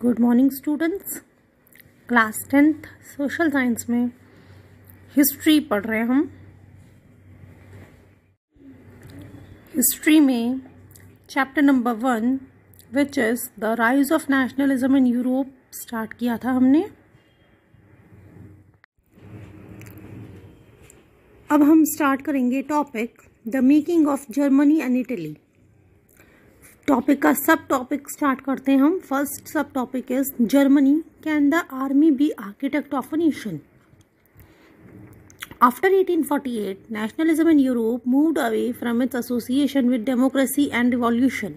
Good morning students. Class 10th social science में history पढ़ रहे हैं हम। हिस्ट्री में chapter number 1 which is the rise of nationalism in Europe start किया था हमने। अब हम स्टार्ट करेंगे topic the making of Germany and Italy. Topic का सब टॉपिक स्टार्ट करते हैं हम। First sub topic is Germany, can the army be architect of a nation. After 1848 nationalism in Europe moved away from its association with democracy and revolution.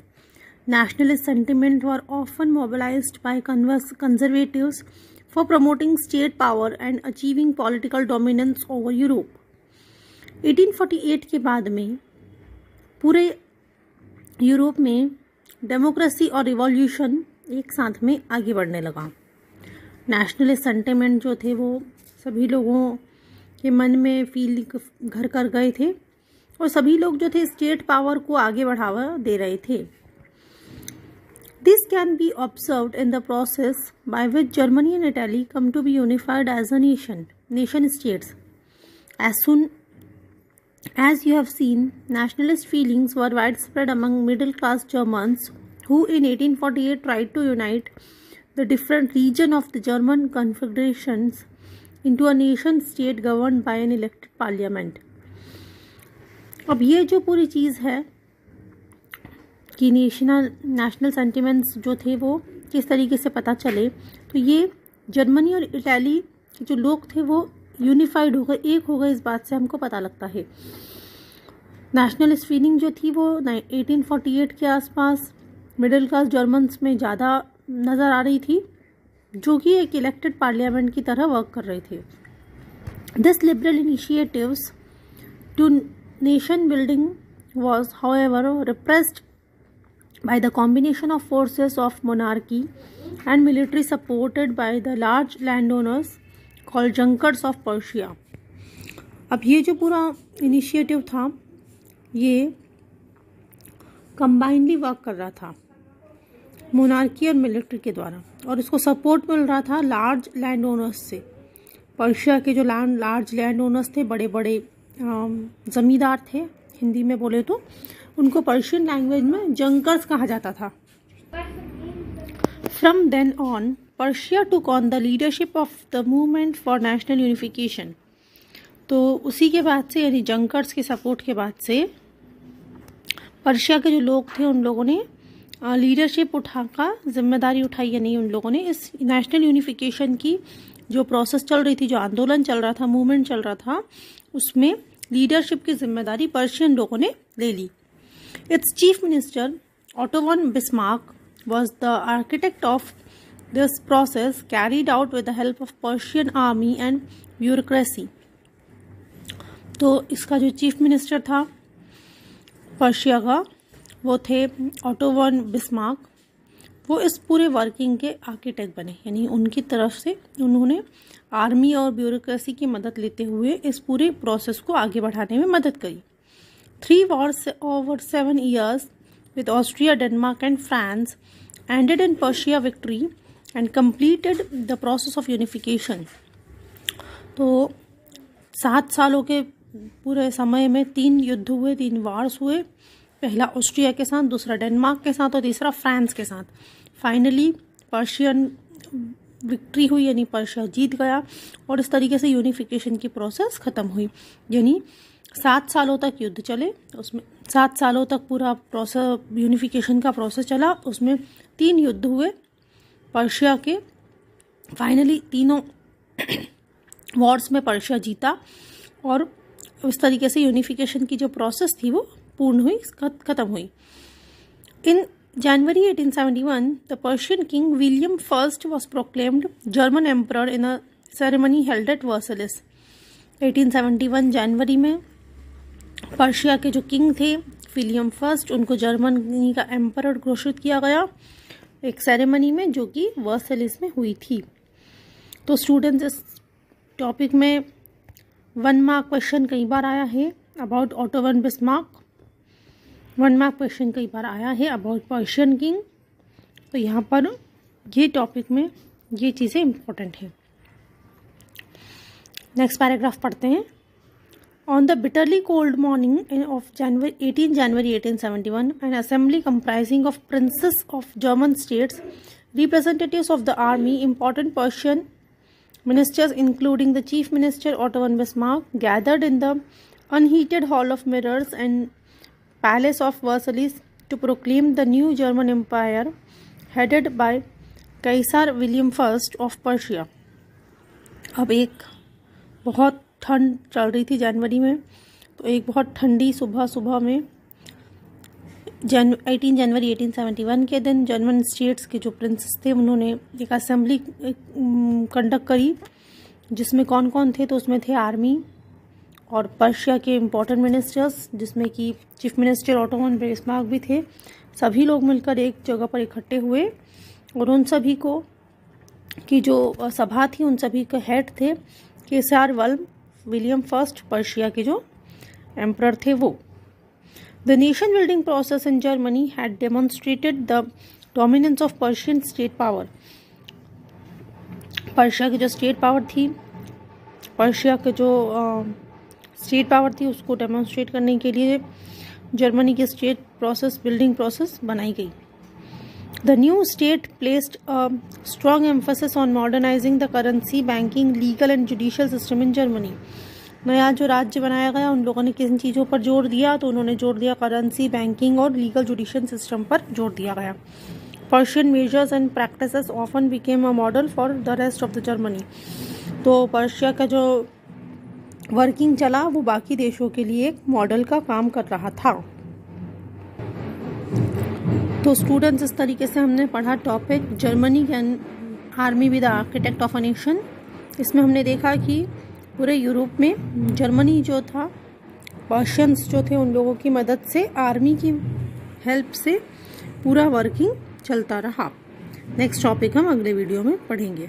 Nationalist sentiments were often mobilized by conservatives for promoting state power and achieving political dominance over Europe. 1848 के बाद में पूरे Europe में democracy और revolution एक साथ में आगे बढ़ने लगा। नेशनलिस्ट सेंटिमेंट जो थे वो सभी लोगों के मन में फील घर कर गए थे और सभी लोग जो थे स्टेट पावर को आगे बढ़ावा दे रहे थे। This can be observed in the process by which Germany and Italy come to be unified as a nation states. As you have seen, nationalist feelings were widespread among middle-class Germans who in 1848 tried to unite the different regions of the German confederations into a nation-state governed by an elected parliament. अब ये जो पूरी चीज़ है कि national sentiments जो थे वो किस तरीके से पता चले, तो ये जर्मनी और इटली के जो लोग थे वो यूनिफाइड हो गए, एक हो गए। इस बात से हमको पता लगता है। नेशनलिस्ट फीलिंग जो थी वो 1848 के आसपास मिडिल क्लास जर्मन्स में ज़्यादा नज़र आ रही थी, जो कि एक इलेक्टेड पार्लियामेंट की तरह वर्क कर रहे थे। This liberal initiatives to nation building was however repressed by the combination of forces of monarchy and military supported by the large landowners called Junkers of Persia. अब ये जो पूरा इनिशिएटिव था ये कंबाइनली वर्क कर रहा था मोनार्की और मिलिट्री के द्वारा, और इसको सपोर्ट मिल रहा था लार्ज लैंड ओनर्स से। पर्शिया के जो लार्ज लैंड ओनर्स थे, बड़े बड़े ज़मींदार थे, हिंदी में बोले तो उनको पर्शियन लैंग्वेज में जंकर्स कहा जाता था। From then on Prussia took on the leadership of the movement for national unification. तो उसी के बाद से, यानी जंकर्स के सपोर्ट के बाद से, पर्शिया के जो लोग थे उन लोगों ने लीडरशिप उठाकर जिम्मेदारी उठाई, यानी उन लोगों ने इस नेशनल यूनिफिकेशन की जो प्रोसेस चल रही थी, जो आंदोलन चल रहा था, मूवमेंट चल रहा था, उसमें लीडरशिप की जिम्मेदारी पर्शियन लोगों ने ले ली। Its chief minister, Otto von Bismarck, was the architect of this process carried out with the help of Persian army and bureaucracy. तो इसका जो चीफ मिनिस्टर था पर्शिया का वो थे ऑटो वन बिस्मार्क। वो इस पूरे वर्किंग के आर्किटेक्ट बने, यानी उनकी तरफ से उन्होंने आर्मी और ब्यूरोक्रेसी की मदद लेते हुए इस पूरे प्रोसेस को आगे बढ़ाने में मदद करी। 3 wars over 7 years with Austria, Denmark and France ended in Persia victory and completed the process of unification. तो 7 सालों के पूरे समय में 3 युद्ध हुए, 3 वार्स हुए। पहला ऑस्ट्रिया के साथ, दूसरा डेनमार्क के साथ और तीसरा फ्रांस के साथ। फाइनली पर्शियन विक्ट्री हुई, यानी पर्शिया जीत गया और इस तरीके से यूनिफिकेशन की प्रोसेस ख़त्म हुई। यानी 7 सालों तक युद्ध चले, उसमें 7 सालों तक पूरा प्रोसेस यूनिफिकेशन का प्रोसेस चला। उसमें 3 युद्ध हुए पर्शिया के। फाइनली तीनों वॉर्स में पर्शिया जीता और उस तरीके से यूनिफिकेशन की जो प्रोसेस थी वो पूर्ण हुई, ख़त्म हुई। इन January 1871 the Persian king William I was proclaimed German emperor in a ceremony held at Versailles. 1871 जनवरी में पर्शिया के जो किंग थे विलियम फर्स्ट, उनको जर्मनी का एम्परर घोषित किया गया एक सेरेमनी में, जो कि वर्सेलिस में हुई थी। तो स्टूडेंट्स, इस टॉपिक में 1 मार्क क्वेश्चन कई बार आया है about auto von Bismarck. 1 mark question कई बार आया है अबाउट पर्शियन किंग। तो यहाँ पर ये टॉपिक में ये चीज़ें इम्पोर्टेंट हैं। नेक्स्ट पैराग्राफ पढ़ते हैं। On the bitterly cold morning of 18 January 1871, an assembly comprising of princes of German states, representatives of the army, important Prussian ministers including the chief minister Otto von Bismarck, gathered in the unheated hall of mirrors and palace of Versailles to proclaim the new German empire headed by Kaisar William I of Prussia. अब एक बहुत ठंड चल रही थी जनवरी में, तो एक बहुत ठंडी सुबह में 18 जनवरी 1871 के दिन जर्मन स्टेट्स के जो प्रिंसेस थे उन्होंने एक असेंबली कंडक्ट करी, जिसमें कौन कौन थे, तो उसमें थे आर्मी और पर्शिया के इम्पोर्टेंट मिनिस्टर्स, जिसमें कि chief minister auto von Bismarck भी थे। सभी लोग मिलकर एक जगह पर इकट्ठे हुए और उन सभी को की जो सभा थी उन सभी के हेड थे केसार विलियम फर्स्ट, पर्शिया के जो एम्परर थे वो। The nation building process in Germany had demonstrated the dominance of Persian state power. Persia की जो स्टेट पावर थी, पर्शिया के जो स्टेट पावर थी उसको डेमोन्स्ट्रेट करने के लिए जर्मनी की स्टेट प्रोसेस बिल्डिंग प्रोसेस बनाई गई। The new state placed a strong emphasis on modernizing the currency, banking, legal and judicial system in Germany. नया जो राज्य बनाया गया उन लोगों ने किन चीज़ों पर जोर दिया, तो उन्होंने जोर दिया करेंसी, बैंकिंग और लीगल जुडिशियल सिस्टम पर जोर दिया गया। Persian measures and practices often became a model for the rest of the Germany. तो पर्शिया का जो वर्किंग चला वो बाकी देशों के लिए एक मॉडल का काम कर रहा था। तो स्टूडेंट्स, इस तरीके से हमने पढ़ा topic Germany can army with the architect of a nation. इसमें हमने देखा कि पूरे यूरोप में जर्मनी जो था, पर्शियंस जो थे, उन लोगों की मदद से, आर्मी की हेल्प से पूरा वर्किंग चलता रहा। नेक्स्ट टॉपिक हम अगले वीडियो में पढ़ेंगे।